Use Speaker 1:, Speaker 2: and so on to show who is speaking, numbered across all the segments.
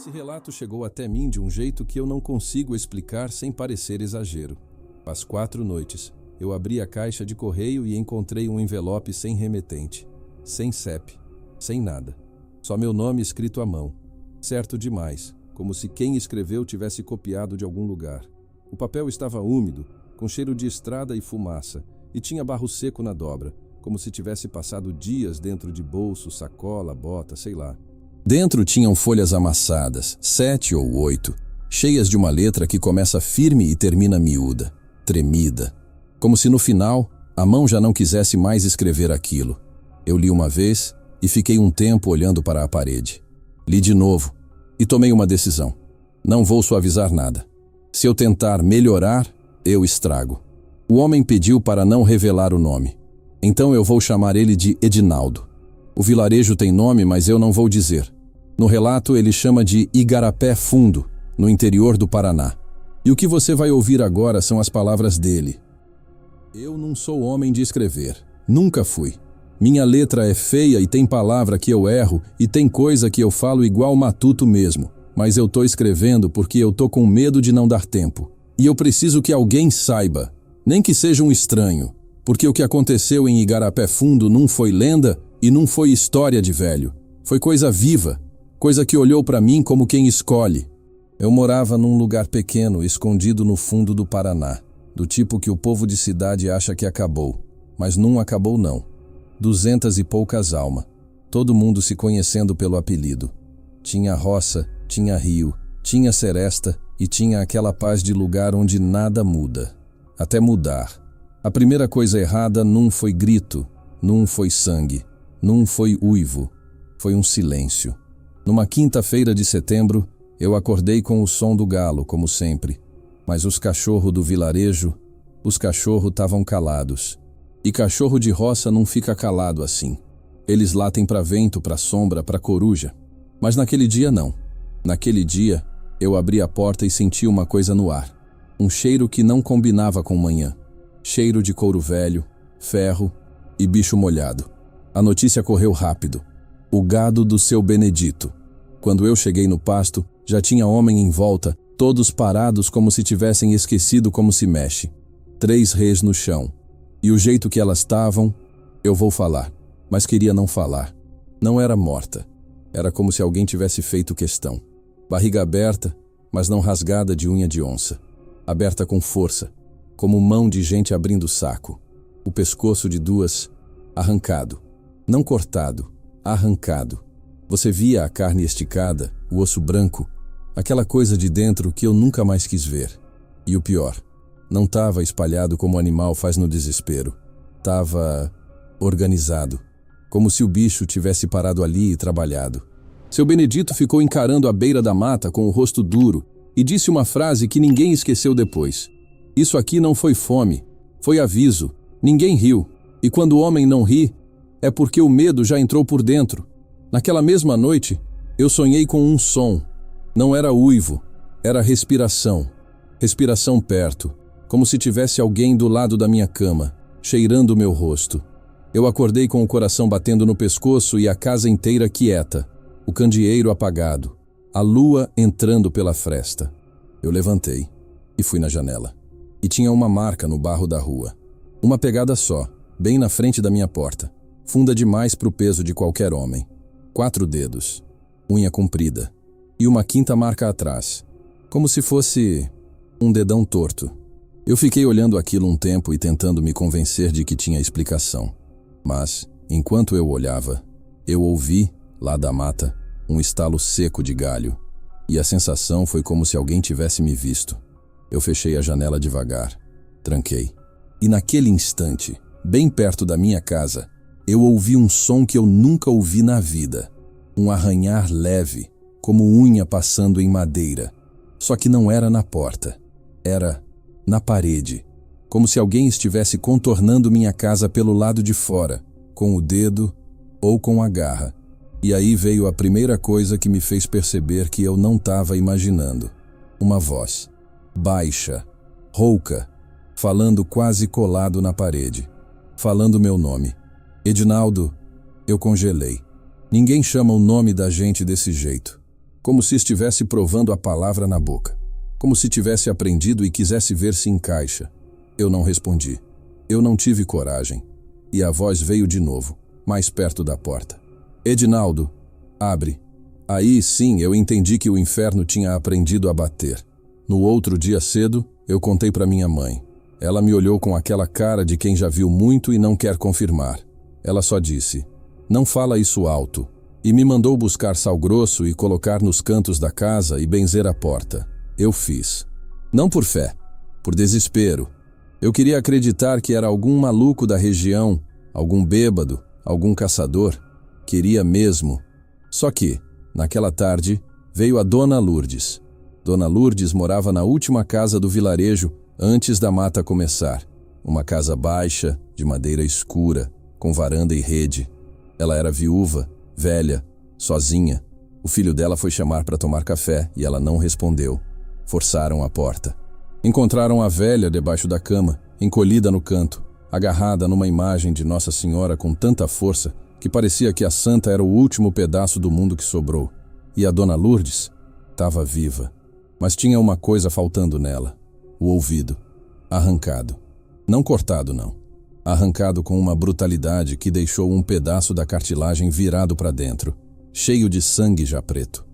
Speaker 1: Esse relato chegou até mim de um jeito que eu não consigo explicar sem parecer exagero. Às 4 noites, eu abri a caixa de correio e encontrei um envelope sem remetente, sem CEP, sem nada. Só meu nome escrito à mão. Certo demais, como se quem escreveu tivesse copiado de algum lugar. O papel estava úmido, com cheiro de estrada e fumaça, e tinha barro seco na dobra, como se tivesse passado dias dentro de bolso, sacola, bota, sei lá. Dentro tinham folhas amassadas, 7 ou 8, cheias de uma letra que começa firme e termina miúda, tremida. Como se no final, a mão já não quisesse mais escrever aquilo. Eu li uma vez e fiquei um tempo olhando para a parede. Li de novo e tomei uma decisão. Não vou suavizar nada. Se eu tentar melhorar, eu estrago. O homem pediu para não revelar o nome. Então eu vou chamar ele de Edinaldo. O vilarejo tem nome, mas eu não vou dizer. No relato ele chama de Igarapé Fundo, no interior do Paraná. E o que você vai ouvir agora são as palavras dele. Eu não sou homem de escrever. Nunca fui. Minha letra é feia e tem palavra que eu erro e tem coisa que eu falo igual matuto mesmo. Mas eu tô escrevendo porque eu tô com medo de não dar tempo. E eu preciso que alguém saiba, nem que seja um estranho, porque o que aconteceu em Igarapé Fundo não foi lenda e não foi história de velho. Foi coisa viva, coisa que olhou para mim como quem escolhe. Eu morava num lugar pequeno, escondido no fundo do Paraná, do tipo que o povo de cidade acha que acabou, mas não acabou não. 200 e poucas almas, todo mundo se conhecendo pelo apelido. Tinha roça, tinha rio, tinha seresta e tinha aquela paz de lugar onde nada muda, até mudar. A primeira coisa errada não foi grito, não foi sangue, não foi uivo, foi um silêncio. Numa quinta-feira de setembro, eu acordei com o som do galo, como sempre. Mas os cachorros do vilarejo, os cachorros estavam calados. E cachorro de roça não fica calado assim. Eles latem para vento, para sombra, para coruja. Mas naquele dia não. Naquele dia, eu abri a porta e senti uma coisa no ar. Um cheiro que não combinava com manhã. Cheiro de couro velho, ferro e bicho molhado. A notícia correu rápido. O gado do seu Benedito. Quando eu cheguei no pasto, já tinha homem em volta, todos parados como se tivessem esquecido como se mexe. 3 reis no chão. E o jeito que elas estavam, eu vou falar, mas queria não falar. Não era morta. Era como se alguém tivesse feito questão. Barriga aberta, mas não rasgada de unha de onça. Aberta com força, como mão de gente abrindo o saco. O pescoço de 2, arrancado. Não cortado, arrancado. Você via a carne esticada, o osso branco, aquela coisa de dentro que eu nunca mais quis ver. E o pior, não estava espalhado como o animal faz no desespero. Estava organizado, como se o bicho tivesse parado ali e trabalhado. Seu Benedito ficou encarando a beira da mata com o rosto duro e disse uma frase que ninguém esqueceu depois. Isso aqui não foi fome, foi aviso. Ninguém riu. E quando o homem não ri, é porque o medo já entrou por dentro. Naquela mesma noite, eu sonhei com um som. Não era uivo, era respiração. Respiração perto, como se tivesse alguém do lado da minha cama, cheirando o meu rosto. Eu acordei com o coração batendo no pescoço e a casa inteira quieta. O candeeiro apagado. A lua entrando pela fresta. Eu levantei e fui na janela. E tinha uma marca no barro da rua. Uma pegada só, bem na frente da minha porta. Funda demais para o peso de qualquer homem. 4 dedos. Unha comprida. E uma quinta marca atrás. Como se fosse um dedão torto. Eu fiquei olhando aquilo um tempo e tentando me convencer de que tinha explicação. Mas, enquanto eu olhava, eu ouvi, lá da mata, um estalo seco de galho. E a sensação foi como se alguém tivesse me visto. Eu fechei a janela devagar. Tranquei. E naquele instante, bem perto da minha casa, eu ouvi um som que eu nunca ouvi na vida. Um arranhar leve, como unha passando em madeira. Só que não era na porta. Era na parede. Como se alguém estivesse contornando minha casa pelo lado de fora, com o dedo ou com a garra. E aí veio a primeira coisa que me fez perceber que eu não estava imaginando. Uma voz. Baixa, rouca, falando quase colado na parede. Falando meu nome. Edinaldo, eu congelei. Ninguém chama o nome da gente desse jeito. como se estivesse provando a palavra na boca, como se tivesse aprendido e quisesse ver se encaixa. Eu não respondi. Eu não tive coragem. E a voz veio de novo, mais perto da porta. Edinaldo, abre. Aí sim eu entendi que o inferno tinha aprendido a bater. No outro dia cedo, eu contei para minha mãe. Ela me olhou com aquela cara de quem já viu muito e não quer confirmar. Ela só disse, não fala isso alto. E me mandou buscar sal grosso e colocar nos cantos da casa e benzer a porta. Eu fiz. Não por fé, por desespero. Eu queria acreditar que era algum maluco da região, algum bêbado, algum caçador. Queria mesmo. Só que, naquela tarde, veio a Dona Lourdes. Dona Lourdes morava na última casa do vilarejo antes da mata começar. Uma casa baixa, de madeira escura, com varanda e rede. Ela era viúva, velha, sozinha. O filho dela foi chamar para tomar café e ela não respondeu. Forçaram a porta. Encontraram a velha debaixo da cama, encolhida no canto, agarrada numa imagem de Nossa Senhora com tanta força que parecia que a santa era o último pedaço do mundo que sobrou. E a Dona Lourdes estava viva, mas tinha uma coisa faltando nela, o ouvido, arrancado. Não cortado, não. Arrancado com uma brutalidade que deixou um pedaço da cartilagem virado para dentro, cheio de sangue já preto.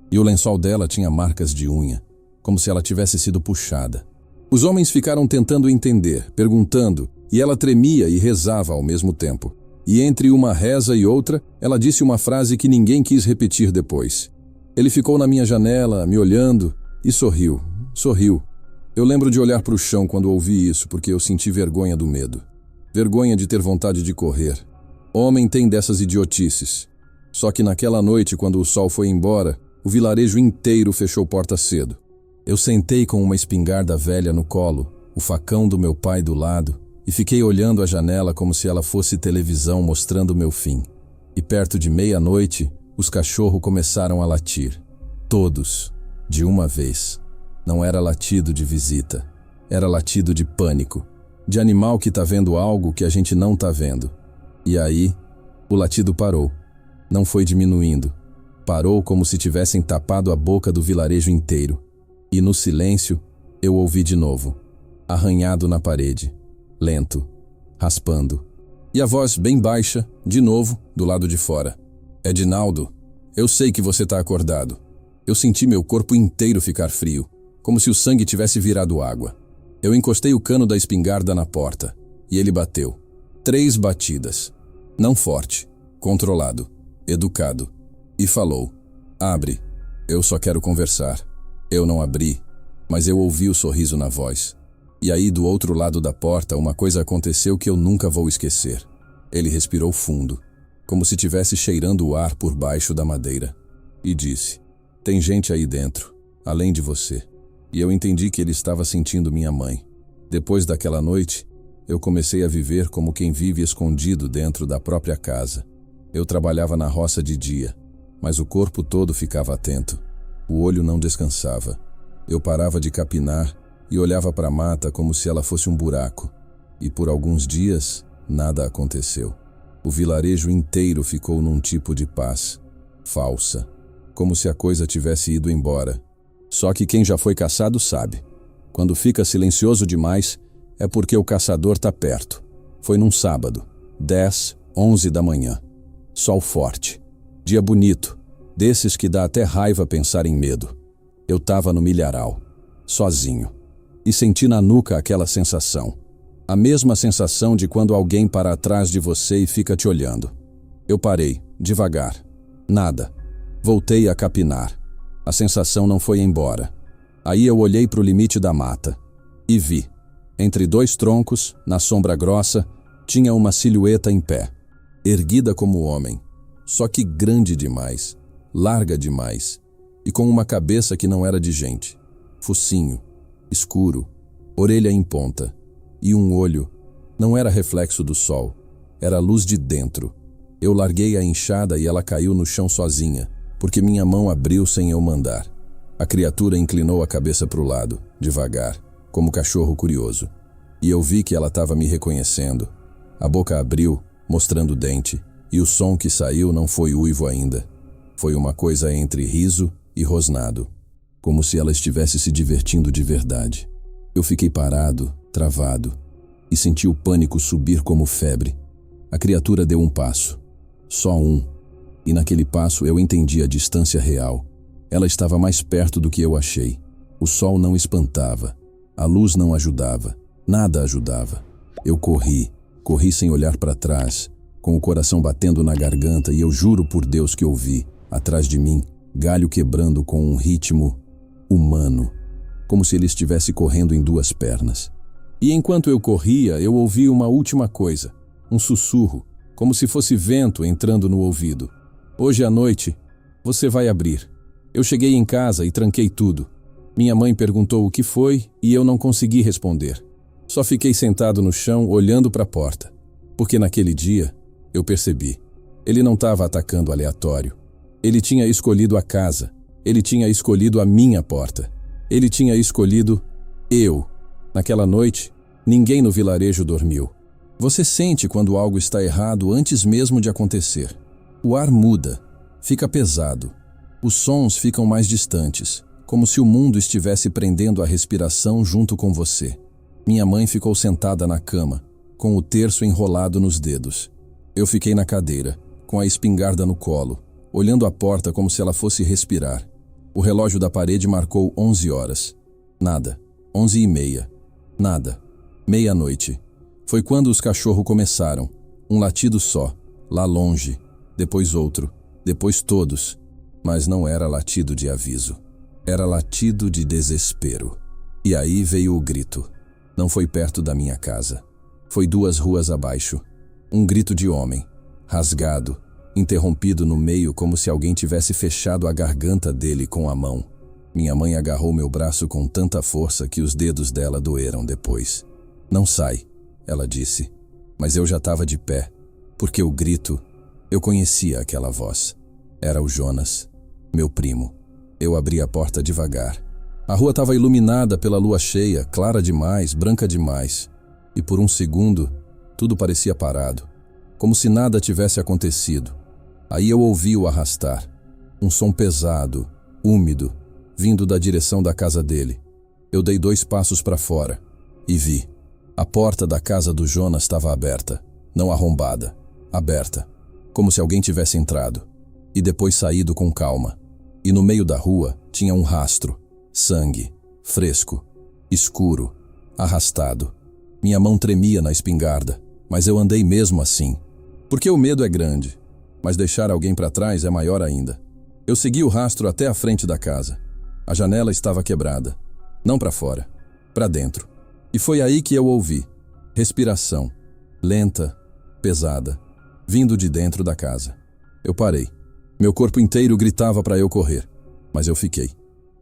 Speaker 1: E o lençol dela tinha marcas de unha, como se ela tivesse sido puxada. Os homens ficaram tentando entender, perguntando, e ela tremia e rezava ao mesmo tempo. E entre uma reza e outra, ela disse uma frase que ninguém quis repetir depois. Ele ficou na minha janela, me olhando, e sorriu. Eu lembro de olhar para o chão quando ouvi isso, porque eu senti vergonha do medo. Vergonha de ter vontade de correr. Homem tem dessas idiotices. Só que naquela noite, quando o sol foi embora, o vilarejo inteiro fechou porta cedo. Eu sentei com uma espingarda velha no colo, o facão do meu pai do lado, e fiquei olhando a janela como se ela fosse televisão mostrando meu fim. E perto de meia-noite, os cachorros começaram a latir. Todos, de uma vez. Não era latido de visita. Era latido de pânico. De animal que tá vendo algo que a gente não tá vendo. E aí, o latido parou. Não foi diminuindo. Parou como se tivessem tapado a boca do vilarejo inteiro. E no silêncio, eu ouvi de novo. Arranhado na parede. Lento. Raspando. E a voz bem baixa, de novo, do lado de fora. Edinaldo, eu sei que você tá acordado. Eu senti meu corpo inteiro ficar frio, como se o sangue tivesse virado água. Eu encostei o cano da espingarda na porta, e ele bateu. 3 batidas. Não forte, controlado, educado. E falou, abre, eu só quero conversar. Eu não abri, mas eu ouvi o sorriso na voz. E aí, do outro lado da porta, uma coisa aconteceu que eu nunca vou esquecer. Ele respirou fundo, como se tivesse cheirando o ar por baixo da madeira. E disse, tem gente aí dentro, além de você. E eu entendi que ele estava sentindo minha mãe. Depois daquela noite, eu comecei a viver como quem vive escondido dentro da própria casa. Eu trabalhava na roça de dia, mas o corpo todo ficava atento. O olho não descansava. Eu parava de capinar e olhava para a mata como se ela fosse um buraco. E por alguns dias, nada aconteceu. O vilarejo inteiro ficou num tipo de paz, falsa, como se a coisa tivesse ido embora. Só que quem já foi caçado sabe. Quando fica silencioso demais, é porque o caçador tá perto. Foi num sábado, 10, 11 da manhã. Sol forte. Dia bonito. Desses que dá até raiva pensar em medo. Eu tava no milharal, sozinho. E senti na nuca aquela sensação. A mesma sensação de quando alguém para atrás de você e fica te olhando. Eu parei, devagar. Nada. Voltei a capinar. A sensação não foi embora. Aí eu olhei para o limite da mata. E vi. Entre 2 troncos, na sombra grossa, tinha uma silhueta em pé. Erguida como homem. Só que grande demais. Larga demais, e com uma cabeça que não era de gente. Focinho, escuro, orelha em ponta, e um olho. Não era reflexo do sol, era luz de dentro. Eu larguei a enxada e ela caiu no chão sozinha, porque minha mão abriu sem eu mandar. A criatura inclinou a cabeça para o lado, devagar, como cachorro curioso. E eu vi que ela estava me reconhecendo. A boca abriu, mostrando o dente, e o som que saiu não foi uivo ainda. Foi uma coisa entre riso e rosnado, como se ela estivesse se divertindo de verdade. Eu fiquei parado, travado, e senti o pânico subir como febre. A criatura deu um passo, só um, e naquele passo eu entendi a distância real. Ela estava mais perto do que eu achei. O sol não espantava, a luz não ajudava, nada ajudava. Eu corri sem olhar para trás, com o coração batendo na garganta, e eu juro por Deus que ouvi, atrás de mim, galho quebrando com um ritmo humano, como se ele estivesse correndo em duas pernas. E enquanto eu corria, eu ouvi uma última coisa, um sussurro, como se fosse vento entrando no ouvido. Hoje à noite, você vai abrir. Eu cheguei em casa e tranquei tudo. Minha mãe perguntou o que foi e eu não consegui responder. Só fiquei sentado no chão olhando para a porta, porque naquele dia eu percebi. Ele não estava atacando aleatório. Ele tinha escolhido a casa. Ele tinha escolhido a minha porta. Ele tinha escolhido eu. Naquela noite, ninguém no vilarejo dormiu. Você sente quando algo está errado antes mesmo de acontecer. O ar muda, fica pesado. Os sons ficam mais distantes, como se o mundo estivesse prendendo a respiração junto com você. Minha mãe ficou sentada na cama, com o terço enrolado nos dedos. Eu fiquei na cadeira, com a espingarda no colo, olhando a porta como se ela fosse respirar. O relógio da parede marcou 11 horas. Nada. 11h30. Nada. Meia-noite. Foi quando os cachorros começaram. Um latido só, lá longe. Depois outro. Depois todos. Mas não era latido de aviso. Era latido de desespero. E aí veio o grito. Não foi perto da minha casa. Foi 2 ruas abaixo. Um grito de homem, rasgado, interrompido no meio como se alguém tivesse fechado a garganta dele com a mão. Minha mãe agarrou meu braço com tanta força que os dedos dela doeram depois. Não sai, ela disse. Mas eu já estava de pé, porque o grito, eu conhecia aquela voz. Era o Jonas, meu primo. Eu abri a porta devagar. A rua estava iluminada pela lua cheia, clara demais, branca demais. E por um segundo, tudo parecia parado, como se nada tivesse acontecido. Aí eu ouvi-o arrastar. Um som pesado, úmido, vindo da direção da casa dele. Eu dei 2 passos para fora e vi. A porta da casa do Jonas estava aberta, não arrombada, aberta, como se alguém tivesse entrado, e depois saído com calma. E no meio da rua tinha um rastro, sangue, fresco, escuro, arrastado. Minha mão tremia na espingarda, mas eu andei mesmo assim. Porque o medo é grande, mas deixar alguém para trás é maior ainda. Eu segui o rastro até a frente da casa. A janela estava quebrada. Não para fora, para dentro. E foi aí que eu ouvi. Respiração. Lenta, pesada. Vindo de dentro da casa. Eu parei. Meu corpo inteiro gritava para eu correr. Mas eu fiquei.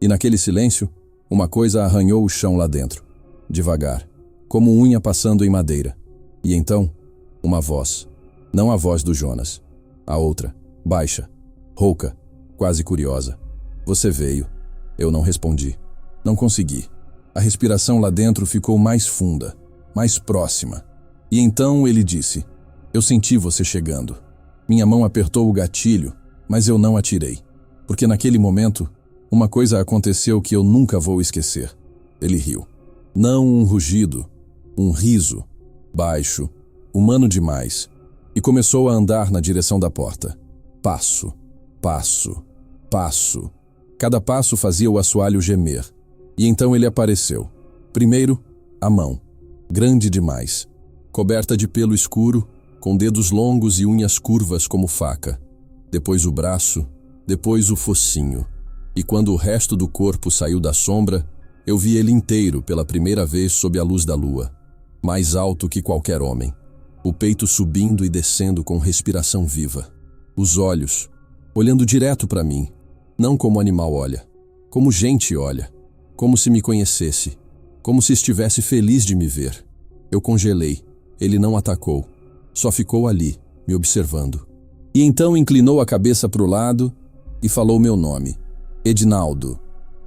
Speaker 1: E naquele silêncio, uma coisa arranhou o chão lá dentro. Devagar. Como unha passando em madeira. E então, uma voz. Não a voz do Jonas. A outra, baixa, rouca, quase curiosa. Você veio. Eu não respondi. Não consegui. A respiração lá dentro ficou mais funda, mais próxima. E então ele disse, eu senti você chegando. Minha mão apertou o gatilho, mas eu não atirei. Porque naquele momento, uma coisa aconteceu que eu nunca vou esquecer. Ele riu. Não um rugido, um riso, baixo, humano demais, e começou a andar na direção da porta. Passo, passo, passo. Cada passo fazia o assoalho gemer. E então ele apareceu. Primeiro, a mão, grande demais, coberta de pelo escuro, com dedos longos e unhas curvas como faca. Depois o braço, depois o focinho. E quando o resto do corpo saiu da sombra, eu vi ele inteiro pela primeira vez sob a luz da lua. Mais alto que qualquer homem. O peito subindo e descendo com respiração viva. Os olhos, olhando direto para mim. Não como animal olha, como gente olha. Como se me conhecesse. Como se estivesse feliz de me ver. Eu congelei. Ele não atacou. Só ficou ali, me observando. E então inclinou a cabeça para o lado e falou meu nome. Edinaldo.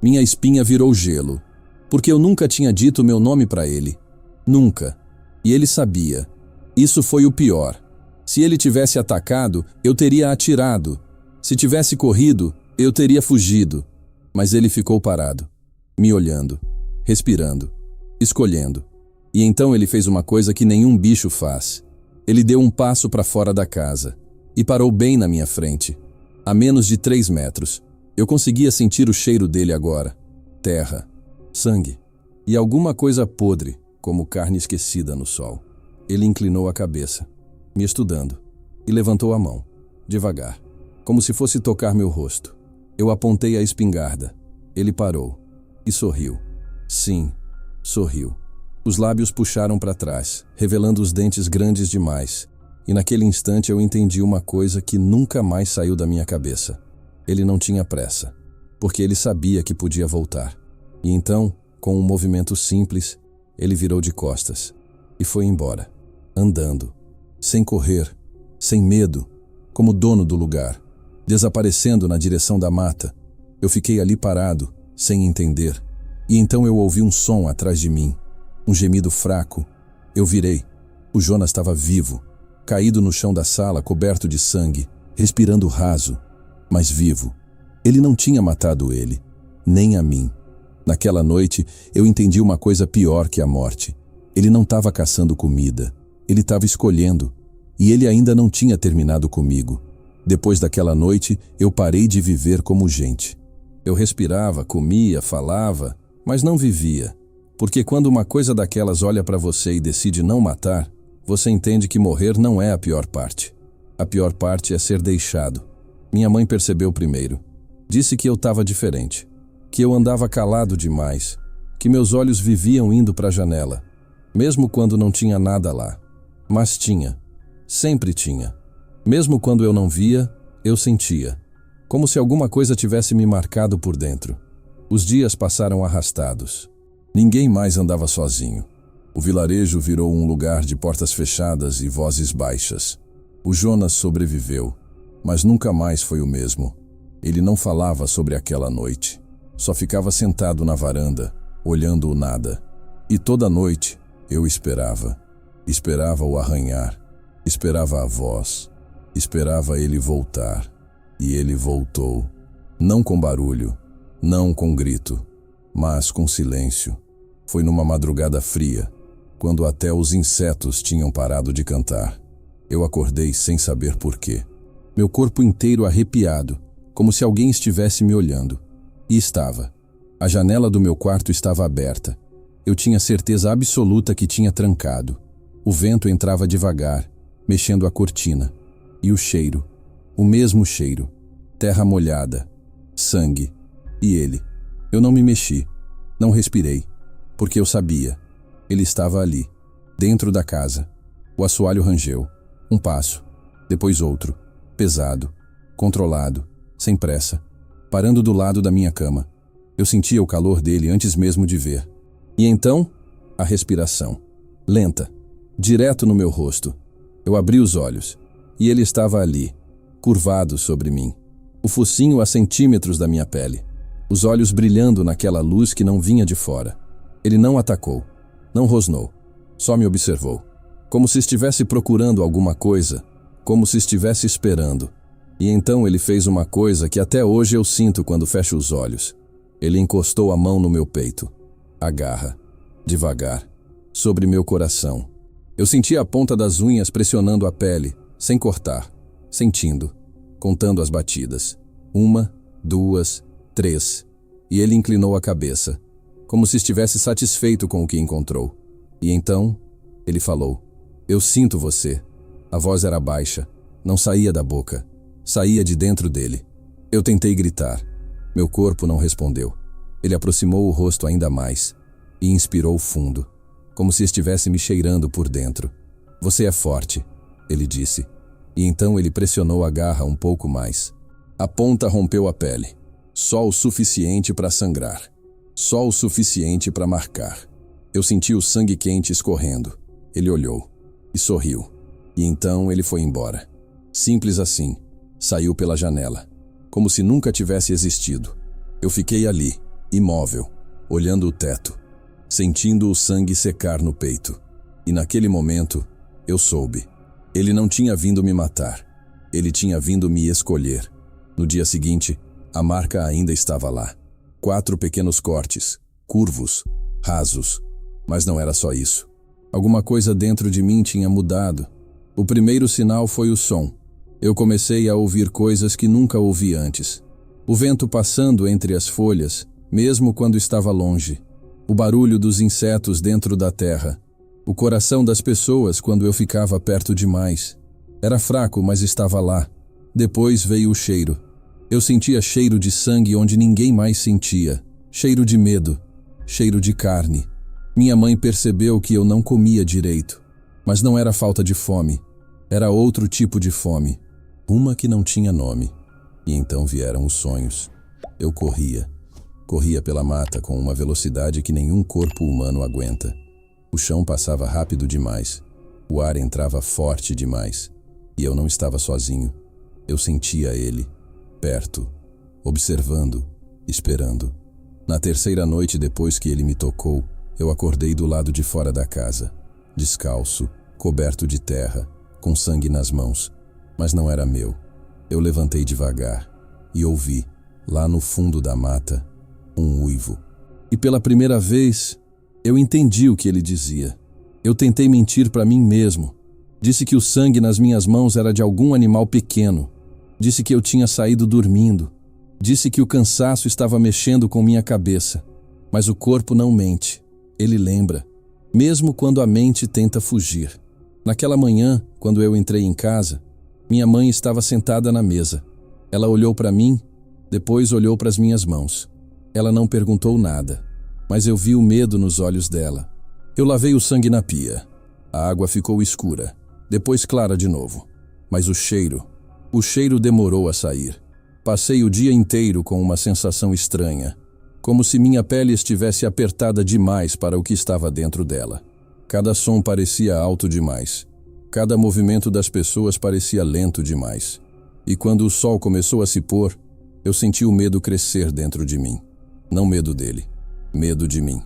Speaker 1: Minha espinha virou gelo. Porque eu nunca tinha dito meu nome para ele. Nunca. E ele sabia. Isso foi o pior. Se ele tivesse atacado, eu teria atirado. Se tivesse corrido, eu teria fugido. Mas ele ficou parado, me olhando, respirando, escolhendo. E então ele fez uma coisa que nenhum bicho faz. Ele deu um passo para fora da casa e parou bem na minha frente, a menos de 3 metros. Eu conseguia sentir o cheiro dele agora. Terra, sangue e alguma coisa podre, como carne esquecida no sol. Ele inclinou a cabeça, me estudando, e levantou a mão, devagar, como se fosse tocar meu rosto. Eu apontei a espingarda. Ele parou e sorriu. Sim, sorriu. Os lábios puxaram para trás, revelando os dentes grandes demais. E naquele instante eu entendi uma coisa que nunca mais saiu da minha cabeça. Ele não tinha pressa, porque ele sabia que podia voltar. E então, com um movimento simples, ele virou de costas e foi embora, andando, sem correr, sem medo, como dono do lugar, desaparecendo na direção da mata. Eu fiquei ali parado, sem entender. E então eu ouvi um som atrás de mim, um gemido fraco. Eu virei. O Jonas estava vivo, caído no chão da sala, coberto de sangue, respirando raso, mas vivo. Ele não tinha matado ele, nem a mim. Naquela noite, eu entendi uma coisa pior que a morte. Ele não estava caçando comida, ele estava escolhendo, e ele ainda não tinha terminado comigo. Depois daquela noite, eu parei de viver como gente. Eu respirava, comia, falava, mas não vivia. Porque quando uma coisa daquelas olha para você e decide não matar, você entende que morrer não é a pior parte. A pior parte é ser deixado. Minha mãe percebeu primeiro. Disse que eu estava diferente, que eu andava calado demais, que meus olhos viviam indo para a janela, mesmo quando não tinha nada lá. Mas tinha, sempre tinha. Mesmo quando eu não via, eu sentia, como se alguma coisa tivesse me marcado por dentro. Os dias passaram arrastados. Ninguém mais andava sozinho. O vilarejo virou um lugar de portas fechadas e vozes baixas. O Jonas sobreviveu, mas nunca mais foi o mesmo. Ele não falava sobre aquela noite. Só ficava sentado na varanda, olhando o nada. E toda noite eu esperava. Esperava o arranhar. Esperava a voz. Esperava ele voltar. E ele voltou. Não com barulho, não com grito, mas com silêncio. Foi numa madrugada fria, quando até os insetos tinham parado de cantar. Eu acordei sem saber por quê. Meu corpo inteiro arrepiado, como se alguém estivesse me olhando. E estava. A janela do meu quarto estava aberta. Eu tinha certeza absoluta que tinha trancado. O vento entrava devagar, mexendo a cortina. E o cheiro, o mesmo cheiro. Terra molhada, sangue. E ele. Eu não me mexi, não respirei, porque eu sabia. Ele estava ali, dentro da casa. O assoalho rangeu. Um passo, depois outro, pesado, controlado, sem pressa, parando do lado da minha cama. Eu sentia o calor dele antes mesmo de ver. E então, a respiração, lenta, direto no meu rosto. Eu abri os olhos, e ele estava ali, curvado sobre mim, o focinho a centímetros da minha pele, os olhos brilhando naquela luz que não vinha de fora. Ele não atacou, não rosnou, só me observou, como se estivesse procurando alguma coisa, como se estivesse esperando. E então ele fez uma coisa que até hoje eu sinto quando fecho os olhos. Ele encostou a mão no meu peito, a garra, devagar, sobre meu coração. Eu senti a ponta das unhas pressionando a pele, sem cortar, sentindo, contando as batidas. 1, 2, 3. E ele inclinou a cabeça, como se estivesse satisfeito com o que encontrou. E então, ele falou: "Eu sinto você." A voz era baixa, não saía da boca, saía de dentro dele. Eu tentei gritar. Meu corpo não respondeu. Ele aproximou o rosto ainda mais e inspirou fundo, como se estivesse me cheirando por dentro. "Você é forte", ele disse. E então ele pressionou a garra um pouco mais. A ponta rompeu a pele. Só o suficiente para sangrar. Só o suficiente para marcar. Eu senti o sangue quente escorrendo. Ele olhou e sorriu. E então ele foi embora. Simples assim. Saiu pela janela, como se nunca tivesse existido. Eu fiquei ali, imóvel, olhando o teto, sentindo o sangue secar no peito. E naquele momento, eu soube. Ele não tinha vindo me matar. Ele tinha vindo me escolher. No dia seguinte, a marca ainda estava lá. 4 pequenos cortes, curvos, rasos. Mas não era só isso. Alguma coisa dentro de mim tinha mudado. O primeiro sinal foi o som. Eu comecei a ouvir coisas que nunca ouvi antes. O vento passando entre as folhas, mesmo quando estava longe. O barulho dos insetos dentro da terra. O coração das pessoas quando eu ficava perto demais. Era fraco, mas estava lá. Depois veio o cheiro. Eu sentia cheiro de sangue onde ninguém mais sentia. Cheiro de medo. Cheiro de carne. Minha mãe percebeu que eu não comia direito. Mas não era falta de fome. Era outro tipo de fome. Uma que não tinha nome. E então vieram os sonhos. Eu corria. Corria pela mata com uma velocidade que nenhum corpo humano aguenta. O chão passava rápido demais. O ar entrava forte demais. E eu não estava sozinho. Eu sentia ele, perto, observando, esperando. Na terceira noite depois que ele me tocou, eu acordei do lado de fora da casa, descalço, coberto de terra, com sangue nas mãos. Mas não era meu. Eu levantei devagar e ouvi, lá no fundo da mata, um uivo. E pela primeira vez, eu entendi o que ele dizia. Eu tentei mentir para mim mesmo. Disse que o sangue nas minhas mãos era de algum animal pequeno. Disse que eu tinha saído dormindo. Disse que o cansaço estava mexendo com minha cabeça. Mas o corpo não mente. Ele lembra, mesmo quando a mente tenta fugir. Naquela manhã, quando eu entrei em casa, minha mãe estava sentada na mesa. Ela olhou para mim, depois olhou para as minhas mãos. Ela não perguntou nada, mas eu vi o medo nos olhos dela. Eu lavei o sangue na pia. A água ficou escura, depois clara de novo. Mas o cheiro demorou a sair. Passei o dia inteiro com uma sensação estranha, como se minha pele estivesse apertada demais para o que estava dentro dela. Cada som parecia alto demais. Cada movimento das pessoas parecia lento demais. E quando o sol começou a se pôr, eu senti o medo crescer dentro de mim. Não medo dele, medo de mim.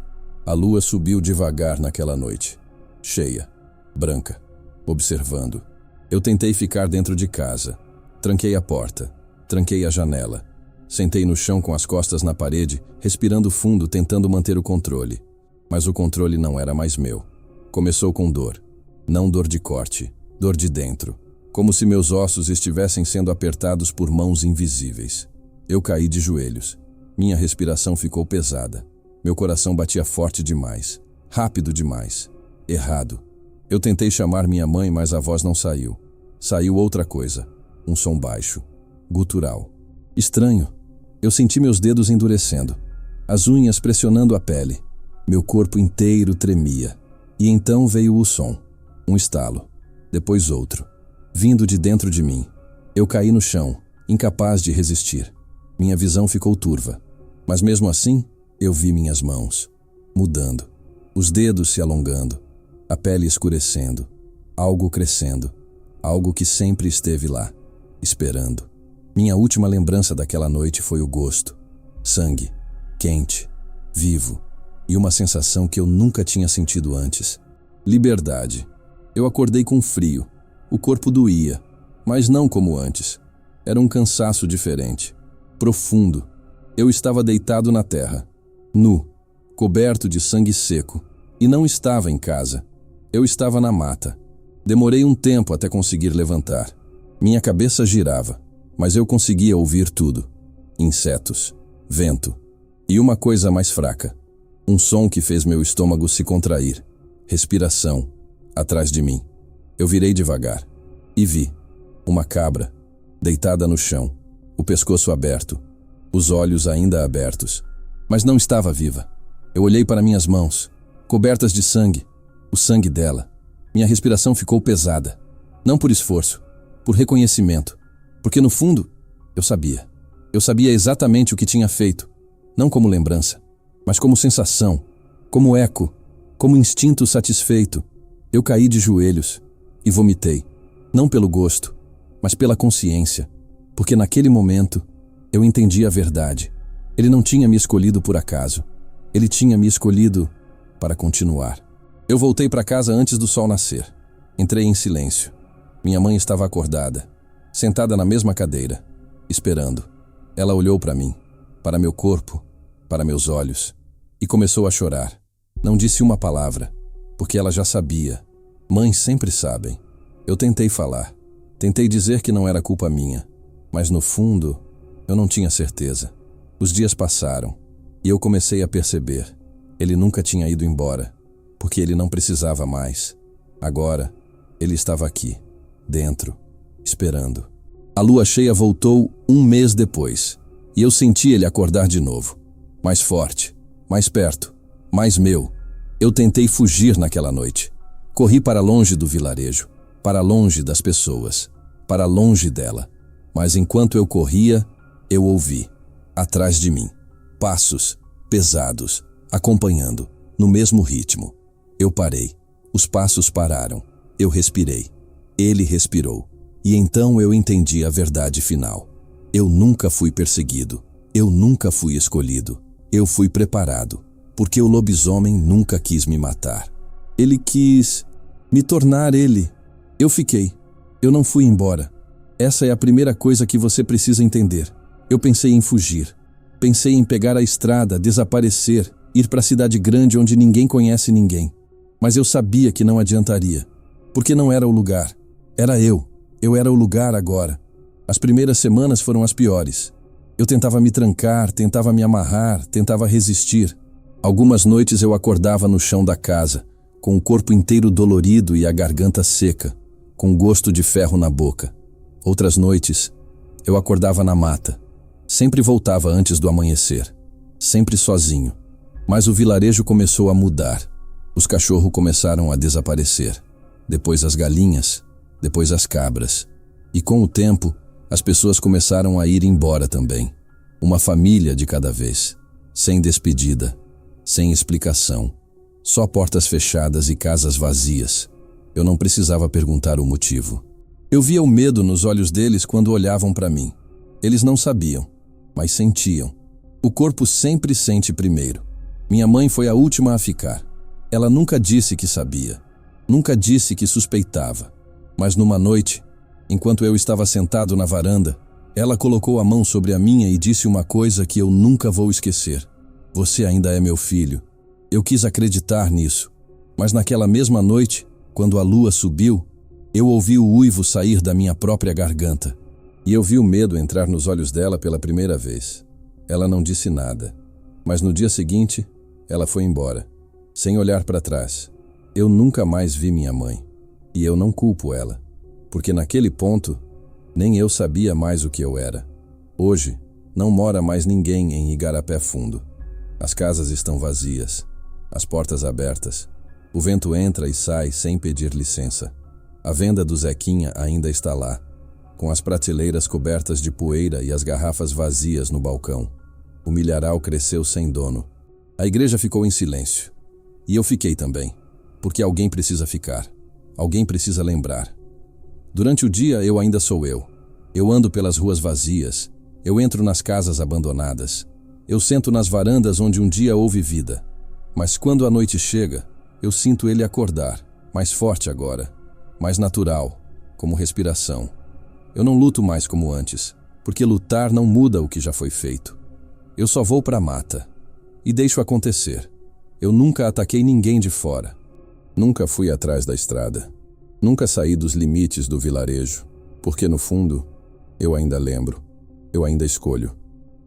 Speaker 1: A lua subiu devagar naquela noite, cheia, branca, observando. Eu tentei ficar dentro de casa. Tranquei a porta, tranquei a janela. Sentei no chão com as costas na parede, respirando fundo, tentando manter o controle. Mas o controle não era mais meu. Começou com dor. Não dor de corte, dor de dentro. Como se meus ossos estivessem sendo apertados por mãos invisíveis. Eu caí de joelhos. Minha respiração ficou pesada. Meu coração batia forte demais. Rápido demais. Errado. Eu tentei chamar minha mãe, mas a voz não saiu. Saiu outra coisa. Um som baixo. Gutural. Estranho. Eu senti meus dedos endurecendo. As unhas pressionando a pele. Meu corpo inteiro tremia. E então veio o som. Um estalo. Depois outro. Vindo de dentro de mim. Eu caí no chão, incapaz de resistir. Minha visão ficou turva. Mas mesmo assim, eu vi minhas mãos. Mudando. Os dedos se alongando. A pele escurecendo. Algo crescendo. Algo que sempre esteve lá. Esperando. Minha última lembrança daquela noite foi o gosto. Sangue. Quente. Vivo. E uma sensação que eu nunca tinha sentido antes. Liberdade. Eu acordei com frio. O corpo doía, mas não como antes. Era um cansaço diferente. Profundo. Eu estava deitado na terra. Nu. Coberto de sangue seco. E não estava em casa. Eu estava na mata. Demorei um tempo até conseguir levantar. Minha cabeça girava, mas eu conseguia ouvir tudo. Insetos. Vento. E uma coisa mais fraca. Um som que fez meu estômago se contrair. Respiração. Atrás de mim. Eu virei devagar. E vi. Uma cabra. Deitada no chão. O pescoço aberto. Os olhos ainda abertos. Mas não estava viva. Eu olhei para minhas mãos. Cobertas de sangue. O sangue dela. Minha respiração ficou pesada. Não por esforço. Por reconhecimento. Porque no fundo, eu sabia. Eu sabia exatamente o que tinha feito. Não como lembrança, mas como sensação, como eco, como instinto satisfeito. Eu caí de joelhos e vomitei. Não pelo gosto, mas pela consciência. Porque naquele momento, eu entendi a verdade. Ele não tinha me escolhido por acaso. Ele tinha me escolhido para continuar. Eu voltei para casa antes do sol nascer. Entrei em silêncio. Minha mãe estava acordada, sentada na mesma cadeira, esperando. Ela olhou para mim, para meu corpo, para meus olhos e começou a chorar. Não disse uma palavra, porque ela já sabia. Mães sempre sabem. Eu tentei falar. Tentei dizer que não era culpa minha, mas no fundo, eu não tinha certeza. Os dias passaram e eu comecei a perceber. Ele nunca tinha ido embora, porque ele não precisava mais. Agora, ele estava aqui, dentro, esperando. A lua cheia voltou 1 mês depois, e eu senti ele acordar de novo. Mais forte, mais perto, mais meu. Eu tentei fugir naquela noite. Corri para longe do vilarejo, para longe das pessoas, para longe dela. Mas enquanto eu corria, eu ouvi, atrás de mim, passos pesados, acompanhando, no mesmo ritmo. Eu parei. Os passos pararam. Eu respirei. Ele respirou. E então eu entendi a verdade final. Eu nunca fui perseguido. Eu nunca fui escolhido. Eu fui preparado, porque o lobisomem nunca quis me matar. Ele quis me tornar ele. Eu fiquei. Eu não fui embora. Essa é a primeira coisa que você precisa entender. Eu pensei em fugir. Pensei em pegar a estrada, desaparecer, ir para a cidade grande onde ninguém conhece ninguém. Mas eu sabia que não adiantaria, porque não era o lugar. Era eu. Eu era o lugar agora. As primeiras semanas foram as piores. Eu tentava me trancar, tentava me amarrar, tentava resistir. Algumas noites eu acordava no chão da casa, com o corpo inteiro dolorido e a garganta seca, com gosto de ferro na boca. Outras noites, eu acordava na mata. Sempre voltava antes do amanhecer. Sempre sozinho. Mas o vilarejo começou a mudar. Os cachorros começaram a desaparecer. Depois as galinhas, depois as cabras. E com o tempo, as pessoas começaram a ir embora também. Uma família de cada vez. Sem despedida, sem explicação. Só portas fechadas e casas vazias. Eu não precisava perguntar o motivo. Eu via o medo nos olhos deles quando olhavam para mim. Eles não sabiam, mas sentiam. O corpo sempre sente primeiro. Minha mãe foi a última a ficar. Ela nunca disse que sabia. Nunca disse que suspeitava. Mas numa noite, enquanto eu estava sentado na varanda, ela colocou a mão sobre a minha e disse uma coisa que eu nunca vou esquecer. Você ainda é meu filho. Eu quis acreditar nisso. Mas naquela mesma noite, quando a lua subiu, eu ouvi o uivo sair da minha própria garganta. E eu vi o medo entrar nos olhos dela pela primeira vez. Ela não disse nada. Mas no dia seguinte, ela foi embora, sem olhar para trás. Eu nunca mais vi minha mãe. E eu não culpo ela, porque naquele ponto, nem eu sabia mais o que eu era. Hoje, não mora mais ninguém em Igarapé Fundo. As casas estão vazias, as portas abertas. O vento entra e sai sem pedir licença. A venda do Zequinha ainda está lá, com as prateleiras cobertas de poeira e as garrafas vazias no balcão. O milharal cresceu sem dono. A igreja ficou em silêncio. E eu fiquei também, porque alguém precisa ficar. Alguém precisa lembrar. Durante o dia eu ainda sou eu. Eu ando pelas ruas vazias. Eu entro nas casas abandonadas. Eu sento nas varandas onde um dia houve vida. Mas quando a noite chega, eu sinto ele acordar, mais forte agora, mais natural, como respiração. Eu não luto mais como antes, porque lutar não muda o que já foi feito. Eu só vou para a mata e deixo acontecer. Eu nunca ataquei ninguém de fora. Nunca fui atrás da estrada. Nunca saí dos limites do vilarejo, porque no fundo, eu ainda lembro, eu ainda escolho.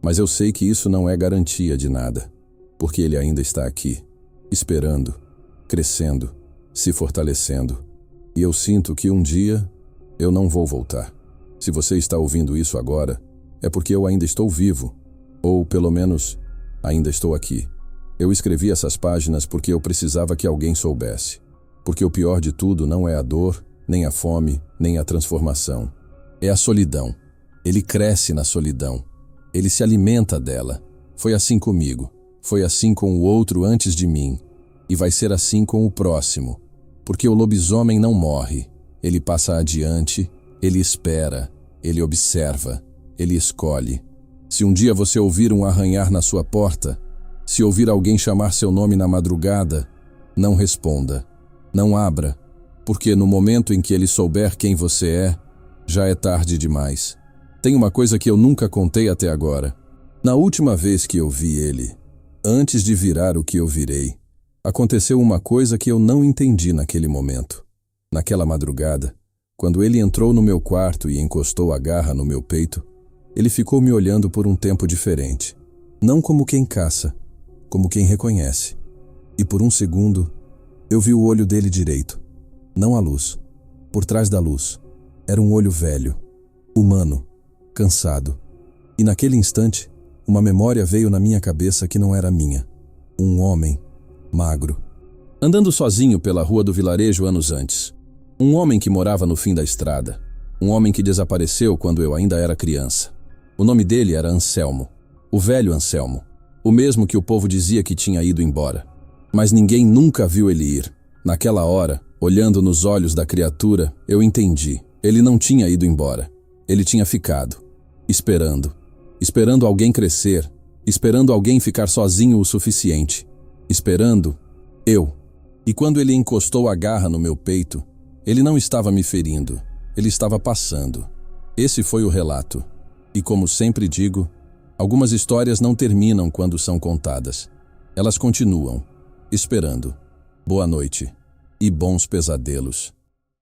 Speaker 1: Mas eu sei que isso não é garantia de nada, porque ele ainda está aqui, esperando, crescendo, se fortalecendo. E eu sinto que um dia eu não vou voltar. Se você está ouvindo isso agora, é porque eu ainda estou vivo, ou pelo menos ainda estou aqui. Eu escrevi essas páginas porque eu precisava que alguém soubesse. Porque o pior de tudo não é a dor, nem a fome, nem a transformação. É a solidão. Ele cresce na solidão. Ele se alimenta dela. Foi assim comigo. Foi assim com o outro antes de mim. E vai ser assim com o próximo. Porque o lobisomem não morre. Ele passa adiante, ele espera, ele observa, ele escolhe. Se um dia você ouvir um arranhar na sua porta, se ouvir alguém chamar seu nome na madrugada, não responda, não abra, porque no momento em que ele souber quem você é, já é tarde demais. Tem uma coisa que eu nunca contei até agora. Na última vez que eu vi ele, Antes de virar o que eu virei, aconteceu uma coisa que eu não entendi naquele momento. Naquela madrugada, quando ele entrou no meu quarto e encostou a garra no meu peito, ele ficou me olhando por um tempo diferente. Não como quem caça, como quem reconhece. E por um segundo, eu vi o olho dele direito. Não a luz. Por trás da luz, era um olho velho, humano, cansado. E naquele instante, uma memória veio na minha cabeça que não era minha. Um homem, magro, andando sozinho pela rua do vilarejo anos antes. Um homem que morava no fim da estrada. Um homem que desapareceu quando eu ainda era criança. O nome dele era Anselmo. O velho Anselmo. O mesmo que o povo dizia que tinha ido embora. Mas ninguém nunca viu ele ir. Naquela hora, olhando nos olhos da criatura, eu entendi. Ele não tinha ido embora. Ele tinha ficado. Esperando. Esperando alguém crescer. Esperando alguém ficar sozinho o suficiente. Esperando eu. E quando ele encostou a garra no meu peito, ele não estava me ferindo. Ele estava passando. Esse foi o relato. E como sempre digo, algumas histórias não terminam quando são contadas. Elas continuam, esperando. Boa noite e bons pesadelos.